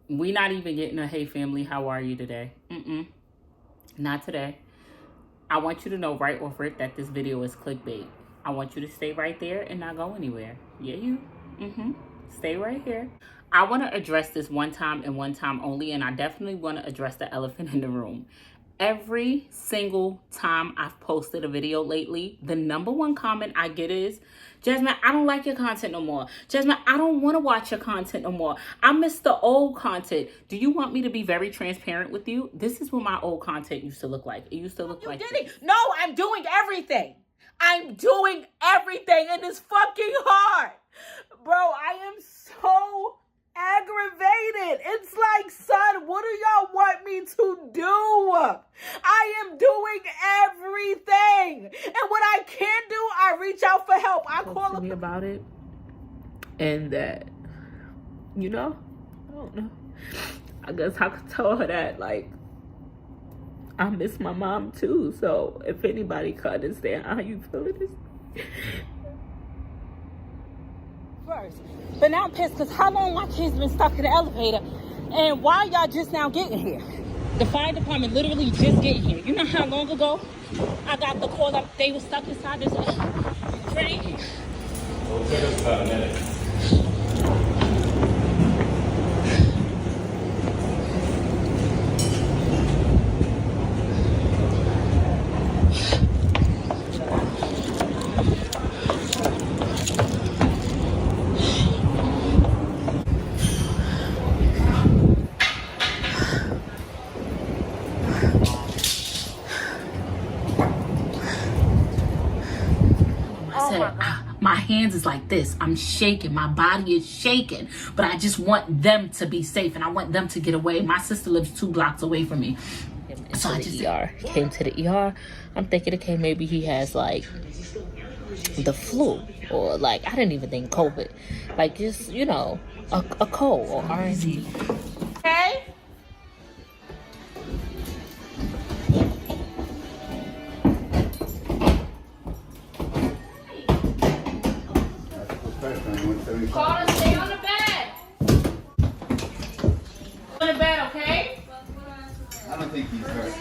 We not even getting a hey family, how are you today? Not today. I want you to know right off rip that this video is clickbait. I want you to stay right there and not go anywhere. Yeah, you. Stay right here. I want to address this one time and one time only, and I definitely want to address the elephant in the room. Every single time I've posted a video lately, the number one comment I get is, Jasmine, I don't like your content no more. Jasmine, I don't want to watch your content no more. I miss the old content. Do you want me to be very transparent with you? This is what my old content used to look like. It used to look like this. No, I'm doing everything. I'm doing everything, and it's fucking hard. Bro, I am so aggravated. It's like, son, what do y'all want me to do? I am doing everything. And what I can do, I reach out for help. I call me about it. And that, I don't know. I guess I could tell her that, like, I miss my mom too. So if anybody could understand how you feel it is. First. But now I'm pissed because how long my kids been stuck in the elevator and why y'all just now getting here? The fire department literally just getting here. You know how long ago I got the call that they were stuck inside this train? It'll take us about a minute. My hands is like this. I'm shaking. My body is shaking. But I just want them to be safe and I want them to get away. My sister lives 2 blocks away from me. So I just came to the ER. I'm thinking, okay, maybe he has like the flu or like, I didn't even think COVID. Like just, a cold or RNG. Okay? Karter, stay on the bed. On the bed, okay? I don't think he's hurt.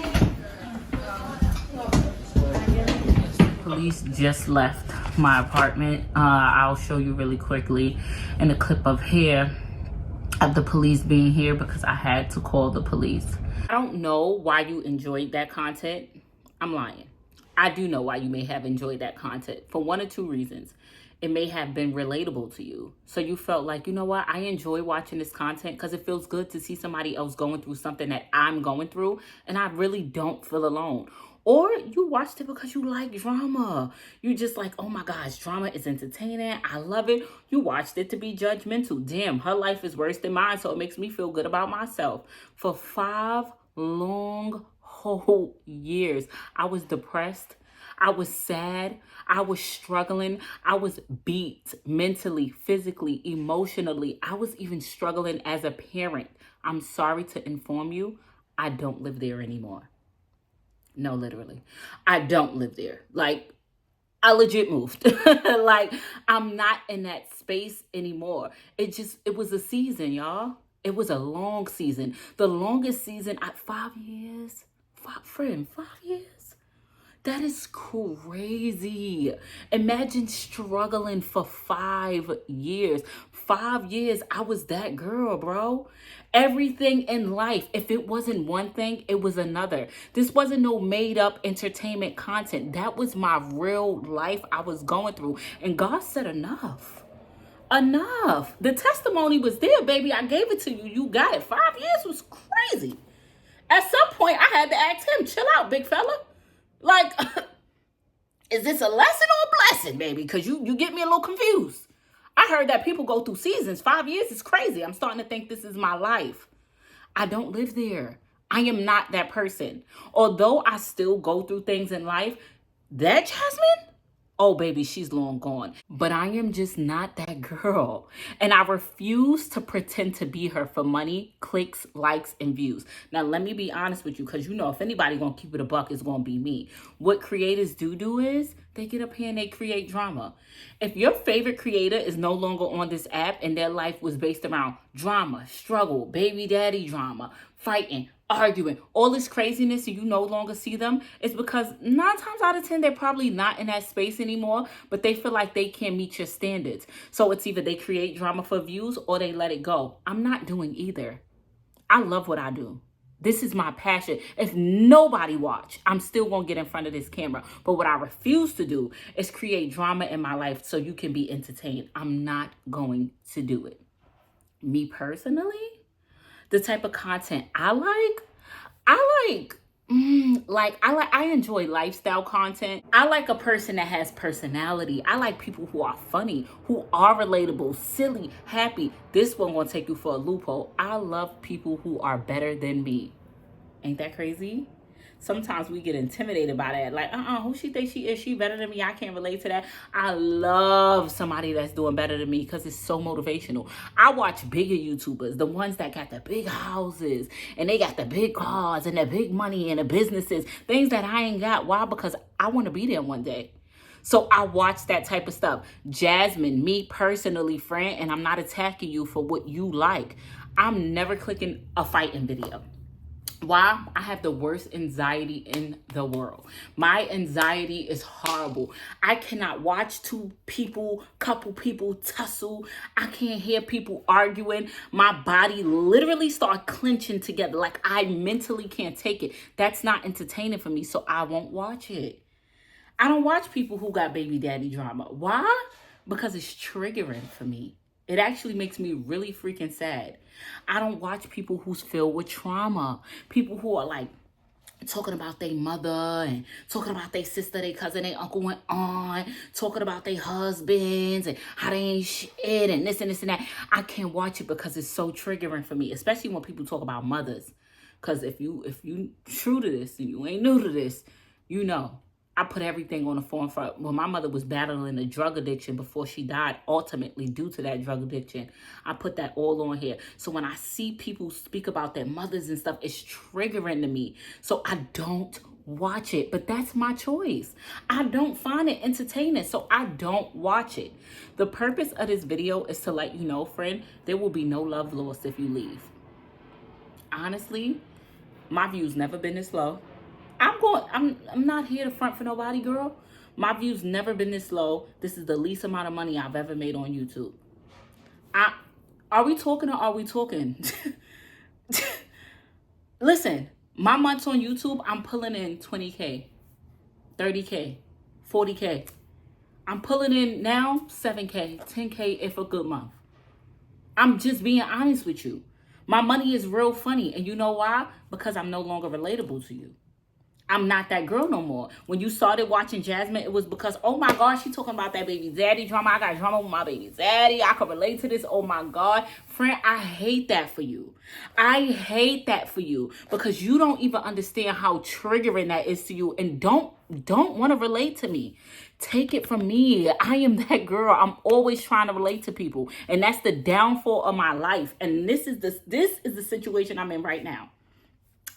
Police just left my apartment. I'll show you really quickly in a clip of the police being here because I had to call the police. I don't know why you enjoyed that content. I'm lying. I do know why you may have enjoyed that content for 1 or 2 reasons. It may have been relatable to you. So you felt like, you know what? I enjoy watching this content because it feels good to see somebody else going through something that I'm going through. And I really don't feel alone. Or you watched it because you like drama. You just like, oh my gosh, drama is entertaining. I love it. You watched it to be judgmental. Damn, her life is worse than mine. So it makes me feel good about myself. For 5 long whole years, I was depressed. I was sad. I was struggling. I was beat mentally, physically, emotionally. I was even struggling as a parent. I'm sorry to inform you, I don't live there anymore. No, literally. I don't live there. Like, I legit moved. Like, I'm not in that space anymore. It was a season, y'all. It was a long season. The longest season, 5 years. 5 years. That is crazy. Imagine struggling for 5 years. 5 years, I was that girl, bro. Everything in life, if it wasn't one thing, it was another. This wasn't no made up entertainment content. That was my real life I was going through. And God said enough. Enough. The testimony was there, baby. I gave it to you. You got it. 5 years was crazy. At some point, I had to ask him, chill out, big fella. Like, is this a lesson or a blessing, baby? Because you get me a little confused. I heard that people go through seasons. 5 years is crazy. I'm starting to think this is my life. I don't live there. I am not that person. Although I still go through things in life, that Jasmine? oh baby, she's long gone. But I am just not that girl. And I refuse to pretend to be her for money, clicks, likes, and views. Now, let me be honest with you, because you know, if anybody gonna keep it a buck, it's gonna be me. What creators do is they get up here and they create drama. If your favorite creator is no longer on this app and their life was based around drama, struggle, baby daddy drama, fighting, arguing, all this craziness, and you no longer see them, it's because 9 times out of 10, they're probably not in that space anymore, but they feel like they can't meet your standards. So it's either they create drama for views or they let it go. I'm not doing either. I love what I do. This is my passion. If nobody watch, I'm still going to get in front of this camera. But what I refuse to do is create drama in my life so you can be entertained. I'm not going to do it. Me personally, the type of content I enjoy lifestyle content. I like a person that has personality. I like people who are funny, who are relatable, silly, happy. This one gonna take you for a loophole. I love people who are better than me. Ain't that crazy? Sometimes we get intimidated by that. Like, who she thinks she is? She better than me? I can't relate to that. I love somebody that's doing better than me because it's so motivational. I watch bigger YouTubers, the ones that got the big houses and they got the big cars and the big money and the businesses, things that I ain't got. Why? Because I want to be there one day. So I watch that type of stuff. Jasmine, me personally, friend, and I'm not attacking you for what you like. I'm never clicking a fighting video. Why? I have the worst anxiety in the world. My anxiety is horrible. I cannot watch couple people tussle. I can't hear people arguing. My body literally start clenching together. Like I mentally can't take it. That's not entertaining for me, so I won't watch it. I don't watch people who got baby daddy drama. Why? Because it's triggering for me. It actually makes me really freaking sad. I don't watch people who's filled with trauma. People who are like talking about their mother and talking about their sister, their cousin, their uncle went on, talking about their husbands and how they ain't shit and this and this and that. I can't watch it because it's so triggering for me, especially when people talk about mothers. Because if you true to this and you ain't new to this, you know. I put everything on the forefront. When my mother was battling a drug addiction before she died, ultimately due to that drug addiction, I put that all on here. So when I see people speak about their mothers and stuff, it's triggering to me. So I don't watch it, but that's my choice. I don't find it entertaining, so I don't watch it. The purpose of this video is to let you know, friend, there will be no love lost if you leave. Honestly, my view's never been this low. I'm not here to front for nobody, girl. My view's never been this low. This is the least amount of money I've ever made on YouTube. Are we talking or are we talking? Listen, my months on YouTube, I'm pulling in 20K, 30K, 40K. I'm pulling in now 7K, 10K if a good month. I'm just being honest with you. My money is real funny. And you know why? Because I'm no longer relatable to you. I'm not that girl no more. When you started watching Jasmine, it was because, oh my God, she talking about that baby daddy drama. I got drama with my baby daddy. I can relate to this. Oh my God. Friend, I hate that for you. I hate that for you because you don't even understand how triggering that is to you and don't want to relate to me. Take it from me. I am that girl. I'm always trying to relate to people. And that's the downfall of my life. And this is the situation I'm in right now.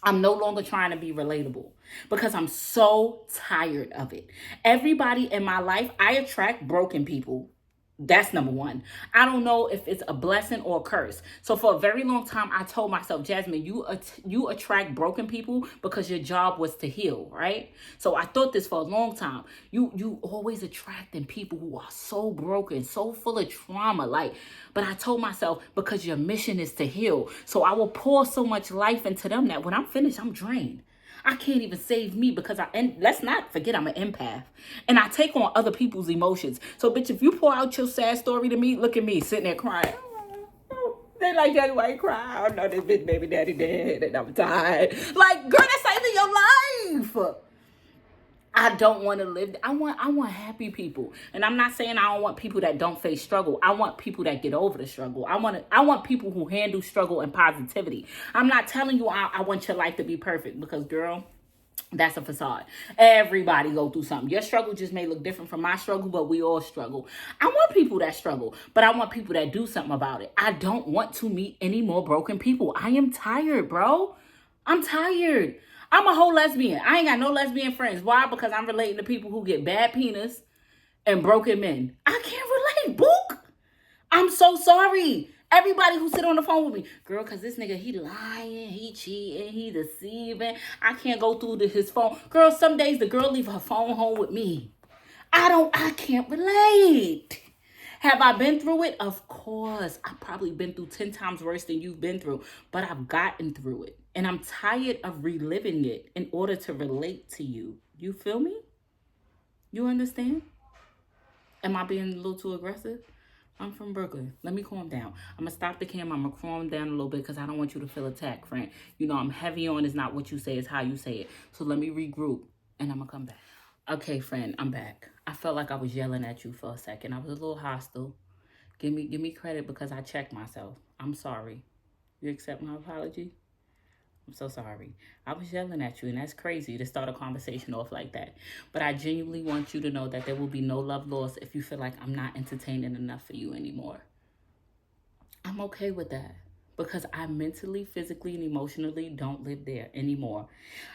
I'm no longer trying to be relatable because I'm so tired of it. Everybody in my life, I attract broken people. That's number one. I don't know if it's a blessing or a curse. So for a very long time, I told myself, Jasmine, you attract broken people because your job was to heal, right? So I thought this for a long time. You always attracting people who are so broken, so full of trauma. But I told myself, because your mission is to heal. So I will pour so much life into them that when I'm finished, I'm drained. I can't even save me because and let's not forget I'm an empath. And I take on other people's emotions. So, bitch, if you pour out your sad story to me, look at me sitting there crying. They like, Daddy, why you cry? Oh, no, this bitch baby daddy dead and I'm tired. Like, girl, that's saving your life. I don't want to live. I want happy people. And I'm not saying I don't want people that don't face struggle. I want people that get over the struggle. I want people who handle struggle and positivity. I'm not telling you I want your life to be perfect because, girl, That's a facade. Everybody go through something. Your struggle just may look different from my struggle, but we all struggle. I want people that struggle, but I want people that do something about it. I don't want to meet any more broken people. I am tired, bro. I'm tired. I'm a whole lesbian. I ain't got no lesbian friends. Why? Because I'm relating to people who get bad penis and broken men. I can't relate, book. I'm so sorry. Everybody who sit on the phone with me, girl, because this nigga, he lying, he cheating, he deceiving. I can't go through his phone. Girl, some days the girl leave her phone home with me. I can't relate. Have I been through it? Of course. I've probably been through 10 times worse than you've been through, but I've gotten through it. And I'm tired of reliving it in order to relate to you. You feel me? You understand? Am I being a little too aggressive? I'm from Brooklyn. Let me calm down. I'm going to stop the camera. I'm going to calm down a little bit because I don't want you to feel attacked, friend. You know, I'm heavy on. It's not what you say. It's how you say it. So let me regroup and I'm going to come back. Okay, friend, I'm back. I felt like I was yelling at you for a second. I was a little hostile. Give me credit because I checked myself. I'm sorry. You accept my apology? I'm so sorry. I was yelling at you, and that's crazy to start a conversation off like that. But I genuinely want you to know that there will be no love lost if you feel like I'm not entertaining enough for you anymore. I'm okay with that because I mentally, physically, and emotionally don't live there anymore.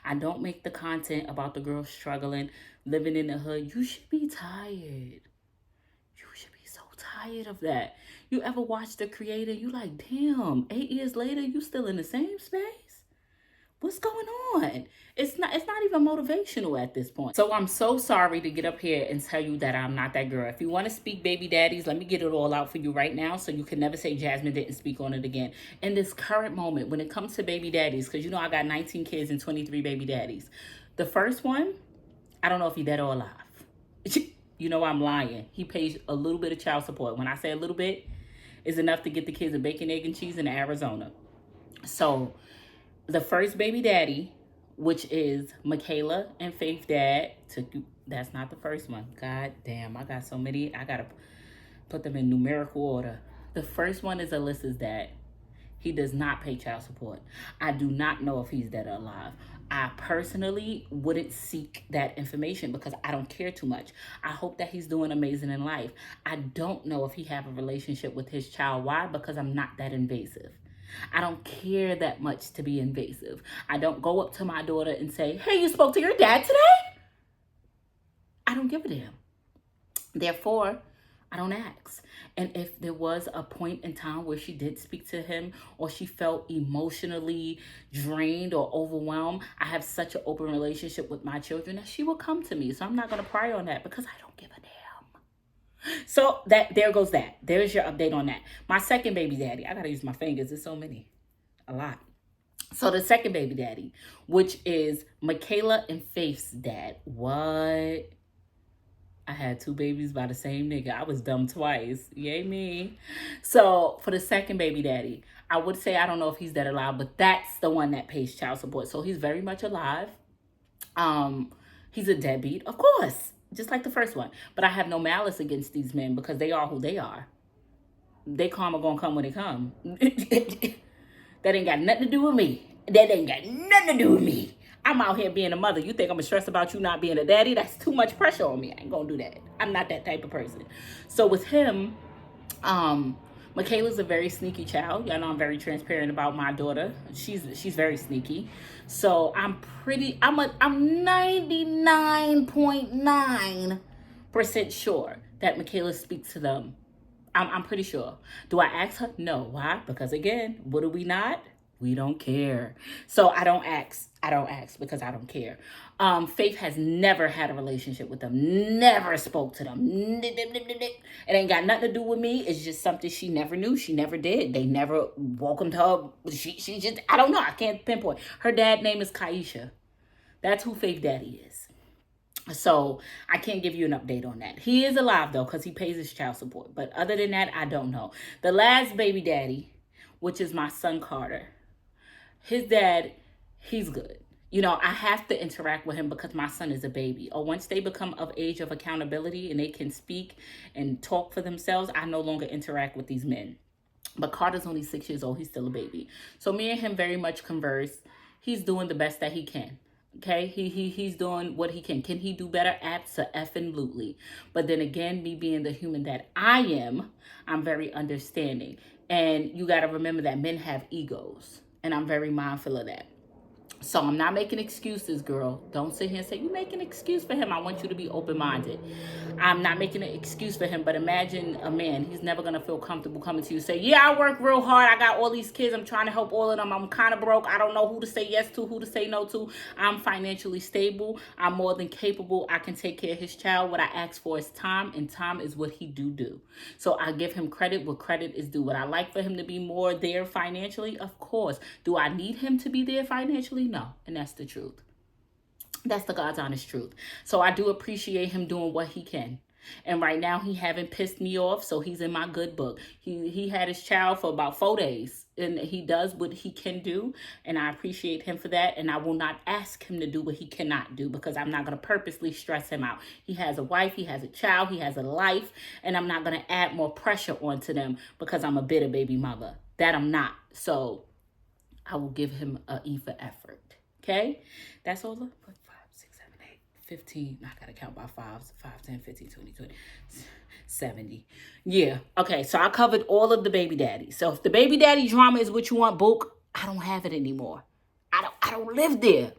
I don't make the content about the girl struggling, living in the hood. You should be tired. You should be so tired of that. You ever watch The Creator? You like, damn, 8 years later, you still in the same space? What's going on? It's not even motivational at this point. So I'm so sorry to get up here and tell you that I'm not that girl. If you want to speak baby daddies, let me get it all out for you right now so you can never say Jasmine didn't speak on it again. In this current moment, when it comes to baby daddies, because you know I got 19 kids and 23 baby daddies. The first one, I don't know if he's dead or alive. You know I'm lying. He pays a little bit of child support. When I say a little bit, it's enough to get the kids a bacon, egg, and cheese in Arizona. So the first baby daddy, which is Makayla and Faith dad, that's not the first one. God damn, I got so many. I got to put them in numerical order. The first one is Alyssa's dad. He does not pay child support. I do not know if he's dead or alive. I personally wouldn't seek that information because I don't care too much. I hope that he's doing amazing in life. I don't know if he have a relationship with his child. Why? Because I'm not that invasive. I don't care that much to be invasive. I don't go up to my daughter and say, hey, you spoke to your dad today? I don't give a damn. Therefore, I don't ask. And if there was a point in time where she did speak to him or she felt emotionally drained or overwhelmed, I have such an open relationship with my children that she will come to me. So I'm not going to pry on that because I don't give a damn. So there goes that. There's your update on that. My second baby daddy. I got to use my fingers. There's so many. A lot. So the second baby daddy, which is Makayla and Faith's dad. What? I had 2 babies by the same nigga. I was dumb twice. Yay me. So for the second baby daddy, I would say I don't know if he's dead or alive, but that's the one that pays child support. So he's very much alive. He's a deadbeat, of course, just like the first one. But I have no malice against these men because they are who they are. They karma gonna come when they come. That ain't got nothing to do with me. That ain't got nothing to do with me. I'm out here being a mother. You think I'm gonna stress about you not being a daddy? That's too much pressure on me. I ain't gonna do that. I'm not that type of person. So with him, Makayla's a very sneaky child. Y'all know I'm very transparent about my daughter. She's very sneaky. So I'm 99.9% sure that Makayla speaks to them. I'm pretty sure. Do I ask her? No. Why? Because again, what do we not? We don't care. So I don't ask because I don't care. Faith has never had a relationship with them. Never spoke to them. It ain't got nothing to do with me. It's just something she never knew. She never did. They never welcomed her. She just, I don't know. I can't pinpoint. Her dad name is Kaisha. That's who Faith daddy is. So I can't give you an update on that. He is alive though because he pays his child support. But other than that, I don't know. The last baby daddy, which is my son Karter, his dad, he's good. You know, I have to interact with him because my son is a baby. Or once they become of age of accountability and they can speak and talk for themselves, I no longer interact with these men. But Carter's only 6 years old. He's still a baby. So me and him very much converse. He's doing the best that he can. Okay, he's doing what he can. Can he do better? Absolutely. But then again, me being the human that I am, I'm very understanding. And you got to remember that men have egos, and I'm very mindful of that. So I'm not making excuses, girl. Don't sit here and say, you make an excuse for him. I want you to be open-minded. I'm not making an excuse for him, but imagine a man. He's never going to feel comfortable coming to you and say, yeah, I work real hard. I got all these kids. I'm trying to help all of them. I'm kind of broke. I don't know who to say yes to, who to say no to. I'm financially stable. I'm more than capable. I can take care of his child. What I ask for is time, and time is what he do. So I give him credit where credit is due. Would I like for him to be more there financially? Of course. Do I need him to be there financially? No. And that's the truth. That's the God's honest truth. So I do appreciate him doing what he can. And right now he haven't pissed me off, so he's in my good book. He had his child for about 4 days, and he does what he can do, and I appreciate him for that. And I will not ask him to do what he cannot do, because I'm not going to purposely stress him out. He has a wife, he has a child, he has a life, and I'm not going to add more pressure onto them because I'm a bitter baby mother. That I'm not. So I will give him an E for effort. Okay? That's all. 15, I gotta count by fives, 5, 10, 15, 20, 70. Yeah, okay, so I covered all of the baby daddies. So if the baby daddy drama is what you want, book, I don't have it anymore. I don't live there.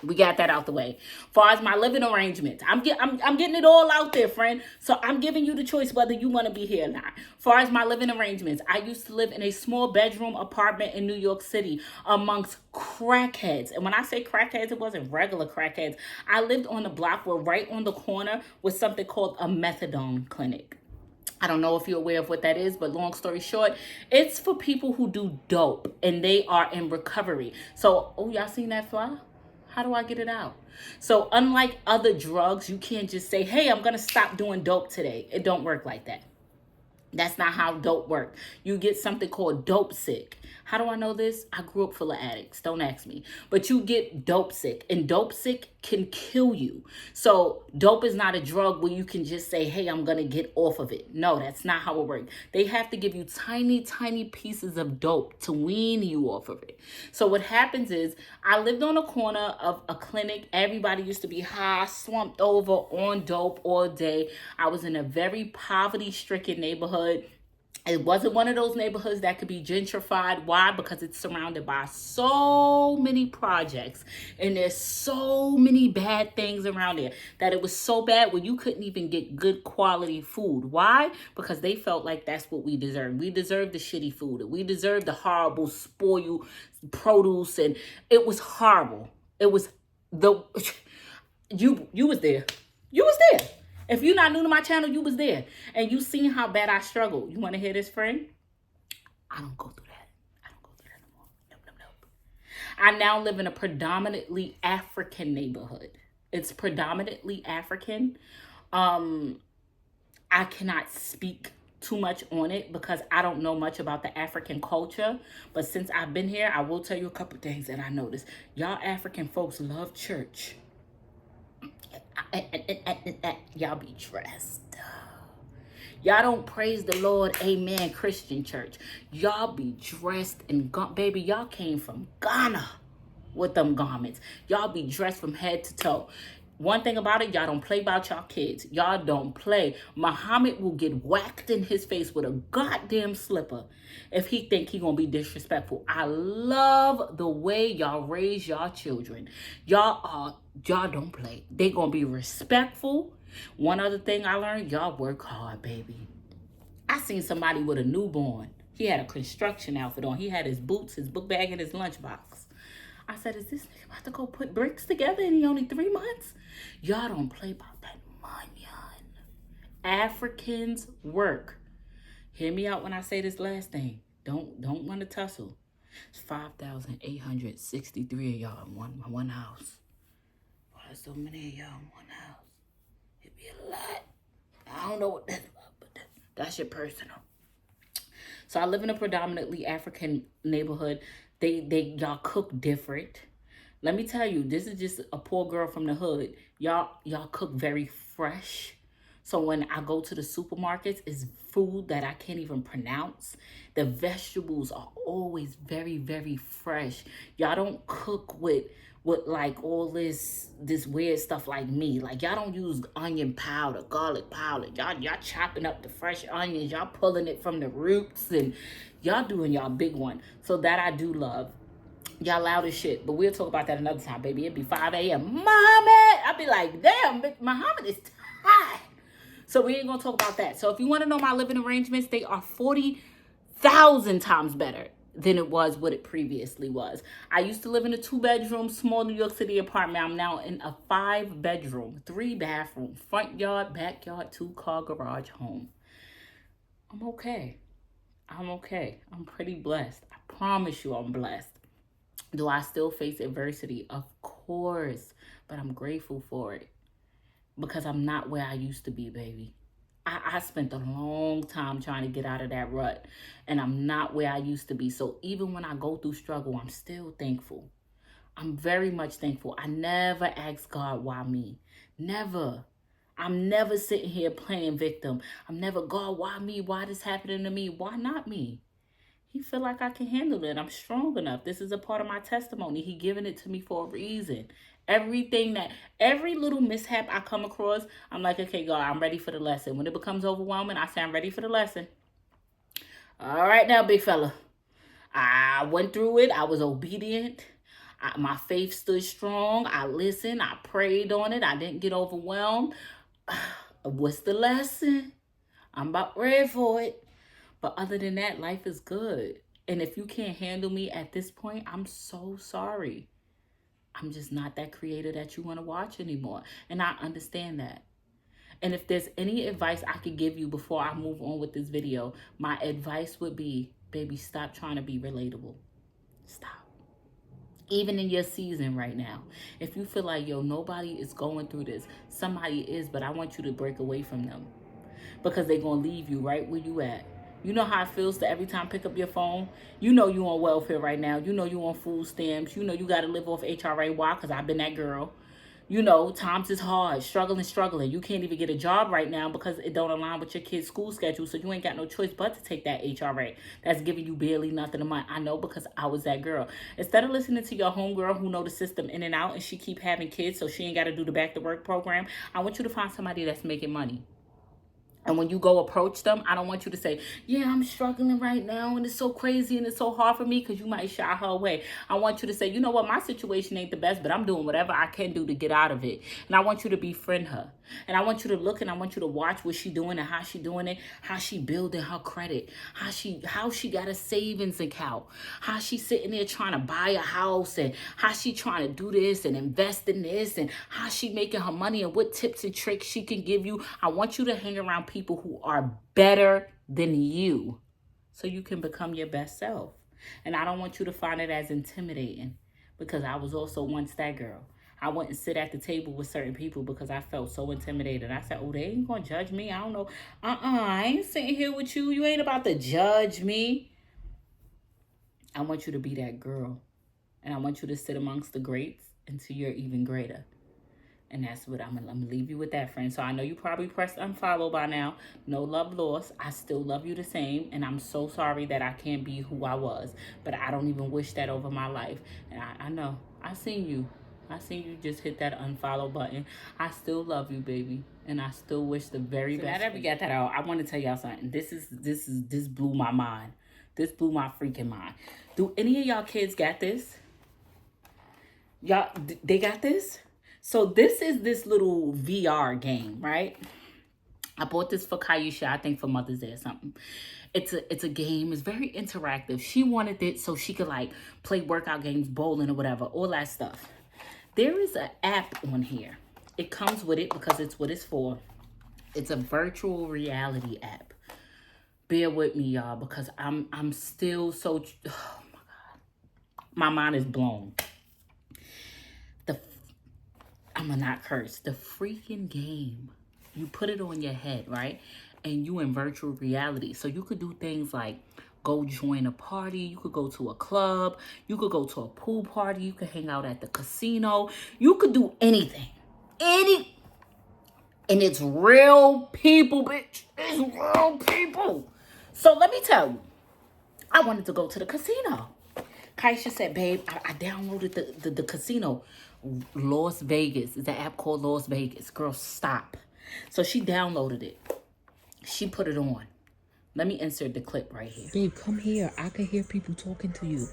We got that out the way. Far as my living arrangements, I'm getting it all out there, friend. So I'm giving you the choice whether you want to be here or not. Far as my living arrangements, I used to live in a small bedroom apartment in New York City amongst crackheads. And when I say crackheads, it wasn't regular crackheads. I lived on the block where right on the corner was something called a methadone clinic. I don't know if you're aware of what that is, but long story short, it's for people who do dope and they are in recovery. So, oh, y'all seen that fly? How do I get it out? So unlike other drugs, you can't just say, hey, I'm going to stop doing dope today. It don't work like that. That's not how dope works. You get something called dope sick. How do I know this? I grew up full of addicts. Don't ask me. But you get dope sick, and dope sick can kill you. So dope is not a drug where you can just say, hey, I'm going to get off of it. No, that's not how it works. They have to give you tiny, tiny pieces of dope to wean you off of it. So what happens is I lived on a corner of a clinic. Everybody used to be high, slumped over on dope all day. I was in a very poverty-stricken neighborhood. It wasn't one of those neighborhoods that could be gentrified. Why? Because it's surrounded by so many projects and there's so many bad things around there that it was so bad where you couldn't even get good quality food. Why? Because they felt like that's what we deserve. We deserve the shitty food. We deserve the horrible spoiled produce, and it was horrible. It was you was there. You was there. If you're not new to my channel, you was there. And you seen how bad I struggled. You want to hear this, friend? I don't go through that. I don't go through that no more. Nope. I now live in a predominantly African neighborhood. It's predominantly African. I cannot speak too much on it because I don't know much about the African culture. But since I've been here, I will tell you a couple things that I noticed. Y'all African folks love church. Y'all be dressed. Y'all don't praise the Lord, amen, Christian church. Y'all be dressed in, baby, y'all came from Ghana with them garments. Y'all be dressed from head to toe. One thing about it, y'all don't play about y'all kids. Y'all don't play. Muhammad will get whacked in his face with a goddamn slipper if he think he gonna be disrespectful. I love the way y'all raise y'all children. Y'all don't play. They gonna be respectful. One other thing I learned, y'all work hard, baby. I seen somebody with a newborn. He had a construction outfit on. He had his boots, his book bag, and his lunchbox. I said, is this nigga about to go put bricks together and he only 3 months? Y'all don't play about that money. Africans work. Hear me out when I say this last thing. Don't want to tussle. It's 5,863 of y'all in one house. Why so many of y'all in one house? It'd be a lot. I don't know what that's about, but that's your personal. So I live in a predominantly African neighborhood. Y'all cook different. Let me tell you, this is just a poor girl from the hood. Y'all cook very fresh. So when I go to the supermarkets, it's food that I can't even pronounce. The vegetables are always very, very fresh. Y'all don't cook with like all this weird stuff like me. Like y'all don't use onion powder, garlic powder. Y'all chopping up the fresh onions. Y'all pulling it from the roots, and y'all doing y'all big one. So that I do love. Y'all loud as shit, but we'll talk about that another time, baby. It'd be 5 a.m. Mommy, I'd be like, damn, Muhammad is tired. So we ain't gonna talk about that. So if you want to know my living arrangements, they are 40,000 times better than it was what it previously was. I used to live in a 2-bedroom, small New York City apartment. I'm now in a 5-bedroom, 3-bathroom, front yard, backyard, 2-car garage home. I'm okay. I'm okay. I'm pretty blessed. I promise you I'm blessed. Do I still face adversity? Of course, but I'm grateful for it because I'm not where I used to be, baby. I spent a long time trying to get out of that rut, and I'm not where I used to be. So even when I go through struggle, I'm still thankful. I'm very much thankful. I never ask God, why me? Never. I'm never sitting here playing victim. I'm never, God, why me? Why this happening to me? Why not me? He feel like I can handle it. I'm strong enough. This is a part of my testimony. He giving it to me for a reason. Every little mishap I come across, I'm like, okay, God, I'm ready for the lesson. When it becomes overwhelming, I say, I'm ready for the lesson. All right now, big fella. I went through it. I was obedient. My faith stood strong. I listened. I prayed on it. I didn't get overwhelmed. What's the lesson? I'm about ready for it. But other than that, life is good. And if you can't handle me at this point, I'm so sorry. I'm just not that creator that you want to watch anymore. And I understand that. And if there's any advice I could give you before I move on with this video, my advice would be, baby, stop trying to be relatable. Stop. Even in your season right now, if you feel like, yo, nobody is going through this, somebody is, but I want you to break away from them because they're going to leave you right where you at. You know how it feels to every time pick up your phone? You know you on welfare right now. You know you on food stamps. You know you got to live off HRA. Why? Because I've been that girl. You know, times is hard. Struggling. You can't even get a job right now because it don't align with your kid's school schedule. So you ain't got no choice but to take that HRA. That's giving you barely nothing a month. I know because I was that girl. Instead of listening to your homegirl who know the system in and out and she keep having kids so she ain't got to do the back to work program, I want you to find somebody that's making money. And when you go approach them, I don't want you to say, yeah, I'm struggling right now and it's so crazy and it's so hard for me, because you might shy her away. I want you to say, you know what, my situation ain't the best, but I'm doing whatever I can do to get out of it. And I want you to befriend her. And I want you to look and I want you to watch what she doing and how she doing it, how she building her credit, how she got a savings account, how she sitting there trying to buy a house, and how she trying to do this and invest in this, and how she making her money and what tips and tricks she can give you. I want you to hang around people who are better than you so you can become your best self. And I don't want you to find it as intimidating, because I was also once that girl. I wouldn't sit at the table with certain people because I felt so intimidated. I said, oh, they ain't gonna judge me. I don't know. I ain't sitting here with you. You ain't about to judge me. I want you to be that girl. And I want you to sit amongst the greats until you're even greater. And that's what I'm gonna leave you with that, friend. So I know you probably pressed unfollow by now. No love lost. I still love you the same. And I'm so sorry that I can't be who I was. But I don't even wish that over my life. And I know. I seen you. I seen you just hit that unfollow button. I still love you, baby. And I still wish the very best. Now that we got that out, I want to tell y'all something. This blew my mind. This blew my freaking mind. Do any of y'all kids got this? Y'all, they got this? So this is this little VR game, right? I bought this for Kaisha, I think for Mother's Day or something. It's a game. It's very interactive. She wanted it so she could like play workout games, bowling or whatever, all that stuff. There is an app on here. It comes with it because it's what it's for. It's a virtual reality app. Bear with me, y'all, because I'm still so, oh my God. My mind is blown. I'm gonna not curse. The freaking game, you put it on your head, right? And you in virtual reality. So you could do things like go join a party. You could go to a club. You could go to a pool party. You could hang out at the casino. You could do anything. And it's real people, bitch. It's real people. So let me tell you, I wanted to go to the casino. Kaisha said, babe, I downloaded the casino. Las Vegas. It's an app called Las Vegas. Girl, stop. So she downloaded it. She put it on. Let me insert the clip right here. Babe, come here. I can hear people talking to you.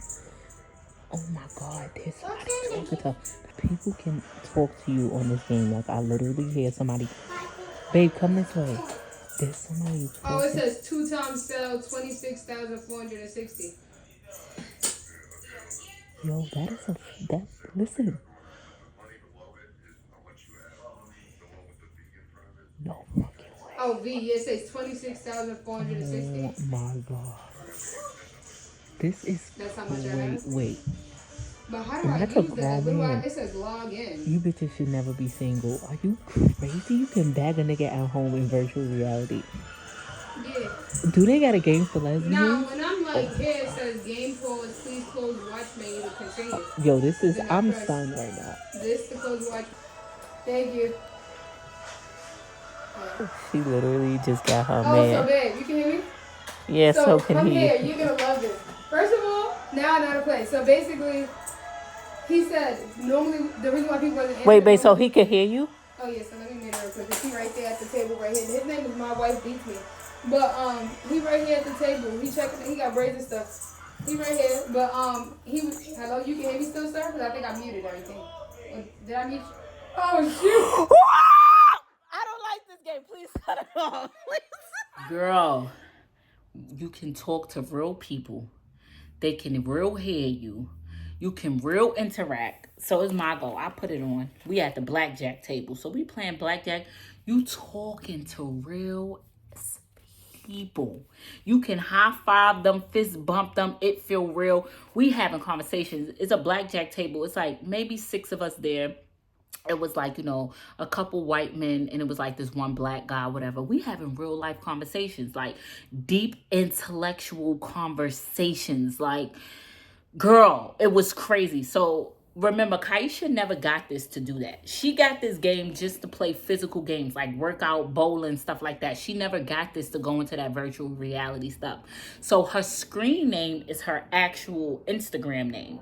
Oh my God, there's somebody talking to people can talk to you on this game. Like I literally hear somebody. Babe, come this way. There's somebody talking. Oh, it says 2 times sell 26,460. Yo, listen. No fucking way. Oh, V, it says 26,460. Oh my God. This is. That's how much I have. Wait. But how do I That's a use that? grown man. It says log in. You bitches should never be single. Are you crazy? You can bag a nigga at home in virtual reality. Yeah. Do they got a game for lesbians? Now, when I'm like here, it says game pause, please close watch menu to continue. Yo, this is, Then I'm press stunned right now. This to close watch. Thank you. She literally just got her Oh, man. so babe, you can hear me? Yeah, so can come he. here, you're gonna love this. First of all, now I know how to play. So basically, he said normally the reason why people wasn't Wait, babe, so he can hear you? Oh yeah, so let me make it real quick. He right there at the table right here. His name is My Wife Beats Me. But he right here at the table. He checking. He got braids and stuff. He right here. But he was. Hello, you can hear me still, sir? Because I think I muted everything. Did I mute you? Oh shoot! I don't like this game. Please cut it off. Girl, you can talk to real people. They can real hear you. You can real interact. So it's my goal. I put it on. We at the blackjack table. So we playing blackjack. You talking to real people. You can high five them, fist bump them. It feel real. We having conversations. It's a blackjack table. It's like maybe 6 of us there. It was like, you know, a couple white men and it was like this one black guy, whatever. We having real life conversations, like deep intellectual conversations. Like, girl, it was crazy. So remember, Kaisha never got this to do that. She got this game just to play physical games like workout, bowling, stuff like that. She never got this to go into that virtual reality stuff. So her screen name is her actual Instagram name.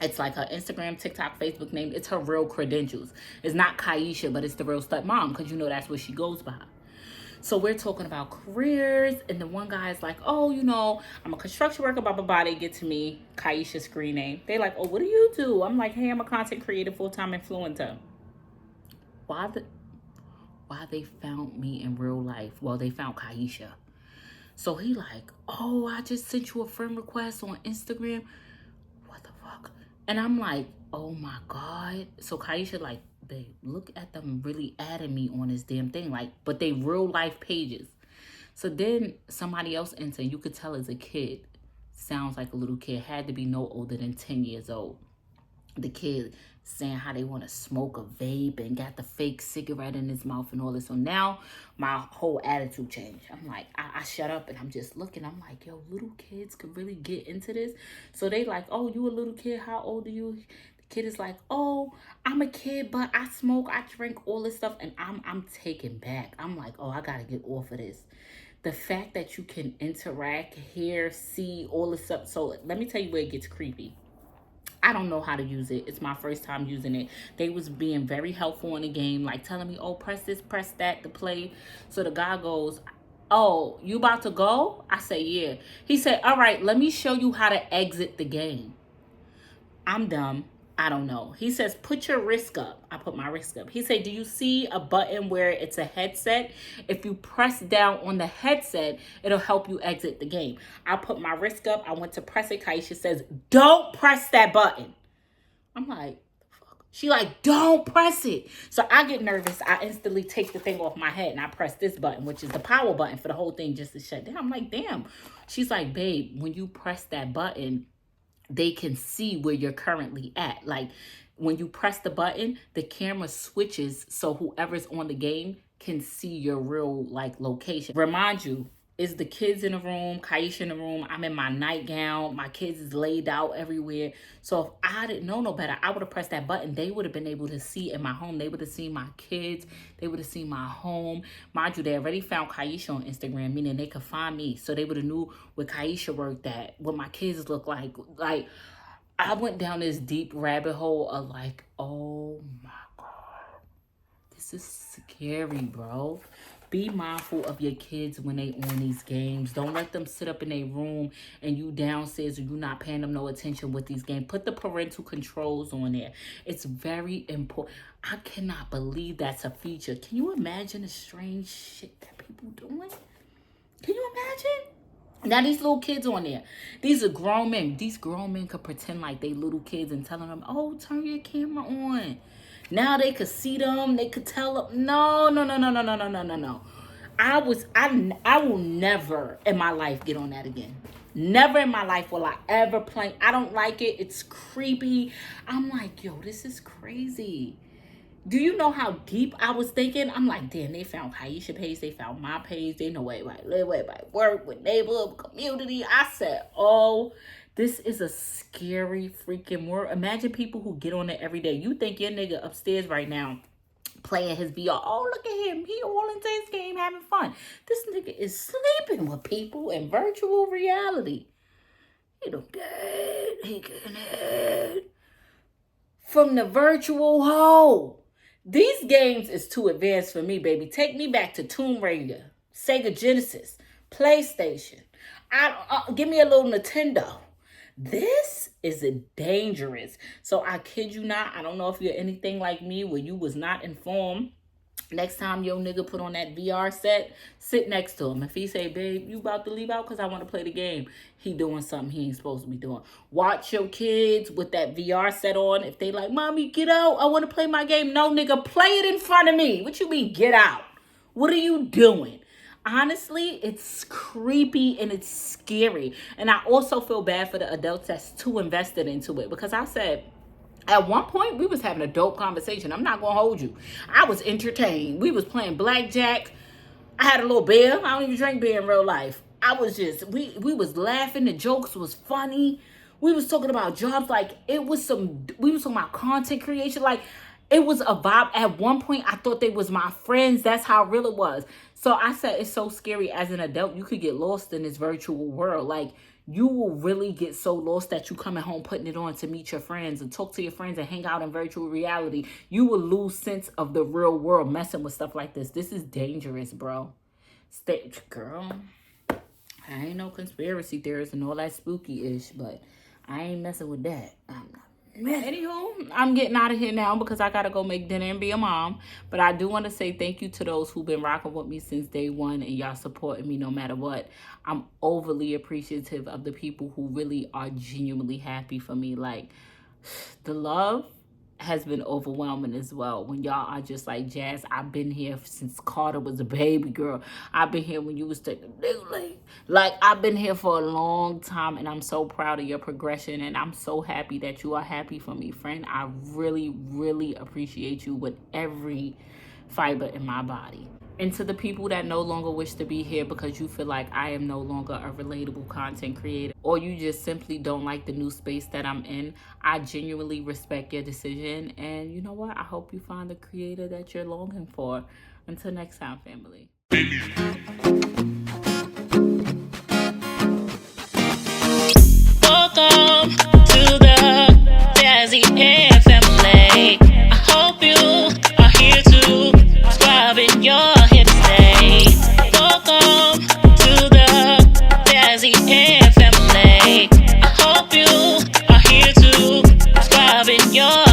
It's like her Instagram, TikTok, Facebook name. It's her real credentials. It's not Kaisha, but it's the real stud mom because you know that's what she goes by. So we're talking about careers, and the one guy is like, oh, you know, I'm a construction worker, blah, blah, blah. They get to me, Kaisha's screen name. They like, oh, what do you do? I'm like, hey, I'm a content creator, full-time influencer. Why they found me in real life? Well, they found Kaisha. So he like, oh, I just sent you a friend request on Instagram. What the fuck? And I'm like, oh my God. So Kaisha like, babe, look at them really adding me on this damn thing. Like, but they real life pages. So then somebody else entered. You could tell as a kid, sounds like a little kid, had to be no older than 10 years old. The kid saying how they want to smoke a vape and got the fake cigarette in his mouth and all this. So now my whole attitude changed. I'm like, I shut up and I'm just looking. I'm like, yo, little kids could really get into this. So they like, oh, you a little kid? How old are you? The kid is like, oh, I'm a kid, but I smoke, I drink, all this stuff. And I'm taken back. I'm like, oh, I got to get off of this. The fact that you can interact, hear, see, all this stuff. So let me tell you where it gets creepy. I don't know how to use it. It's my first time using it. They was being very helpful in the game, like telling me, oh, press this, press that to play. So the guy goes, oh, you about to go? I say, yeah. He said, all right, let me show you how to exit the game. I'm dumb. I don't know. He says, put your wrist up. I put my wrist up. He said, do you see a button where it's a headset? If you press down on the headset, it'll help you exit the game. I put my wrist up. I went to press it. Kaisha says, don't press that button. I'm like, fuck. She like, don't press it. So I get nervous. I instantly take the thing off my head and I press this button, which is the power button for the whole thing just to shut down. I'm like, damn. She's like, babe, when you press that button, they can see where you're currently at. Like when you press the button, the camera switches so whoever's on the game can see your real like location. Remind you, It's the kids in the room, Kaisha in the room. I'm in my nightgown. My kids is laid out everywhere. So if I didn't know no better, I would have pressed that button. They would have been able to see in my home. They would have seen my kids. They would have seen my home. Mind you, they already found Kaisha on Instagram, meaning they could find me. So they would have knew where Kaisha worked at, what my kids look like. Like, I went down this deep rabbit hole of like, oh my God, this is scary, bro. Be mindful of your kids when they on these games. Don't let them sit up in a room and you downstairs or you not paying them no attention with these games. Put the parental controls on there. It's very important. I cannot believe that's a feature. Can you imagine the strange shit that people doing? Can you imagine? Now these little kids on there, these are grown men. These grown men could pretend like they little kids and telling them, oh, turn your camera on. Now they could see them. They could tell them, no. I will never in my life get on that again. Never in my life will I ever play. I don't like it. It's creepy. I'm like, yo, this is crazy. Do you know how deep I was thinking? I'm like, damn, they found Kaisha page. They found my page. They know where I live, where I work, with neighborhood, community. I said, oh, this is a scary freaking world. Imagine people who get on it every day. You think your nigga upstairs right now playing his VR. Oh, look at him. He all into his game having fun. This nigga is sleeping with people in virtual reality. He don't get it. He getting it from the virtual hole. These games is too advanced for me, baby. Take me back to Tomb Raider, Sega Genesis, PlayStation. Give me a little Nintendo. This is dangerous. So I kid you not. I don't know if you're anything like me where you was not informed. Next time your nigga put on that VR set, sit next to him. If he say, babe, you about to leave out because I want to play the game, he doing something he ain't supposed to be doing. Watch your kids with that VR set on. If they like, mommy, get out. I want to play my game. No, nigga, play it in front of me. What you mean, get out? What are you doing? Honestly, it's creepy and it's scary. And I also feel bad for the adults that's too invested into it. Because I said, at one point, we was having a dope conversation. I'm not going to hold you. I was entertained. We was playing blackjack. I had a little beer. I don't even drink beer in real life. I was just, we was laughing. The jokes was funny. We was talking about jobs. Like, we was talking about content creation. Like, it was a vibe. At one point, I thought they was my friends. That's how real it was. So I said, it's so scary as an adult. You could get lost in this virtual world. Like, you will really get so lost that you coming home, putting it on to meet your friends and talk to your friends and hang out in virtual reality. You will lose sense of the real world messing with stuff like this. This is dangerous, bro. Girl, I ain't no conspiracy theorist and all that spooky-ish, but I ain't messing with that. I'm not. Anywho, I'm getting out of here now because I gotta go make dinner and be a mom. But I do want to say thank you to those who've been rocking with me since day one and y'all supporting me no matter what. I'm overly appreciative of the people who really are genuinely happy for me. Like, the love has been overwhelming as well. When y'all are just like, Jazz, I've been here since Karter was a baby girl. I've been here when you was taking late. Like, I've been here for a long time, and I'm so proud of your progression, and I'm so happy that you are happy for me, friend. I really, really appreciate you with every fiber in my body. And to the people that no longer wish to be here because you feel like I am no longer a relatable content creator, or you just simply don't like the new space that I'm in, I genuinely respect your decision. And you know what? I hope you find the creator that you're longing for. Until next time, family. Welcome to the Jazzy family. I hope you are here to subscribe in your hip stay. Welcome to the Jazzy family. I hope you are here to subscribe in your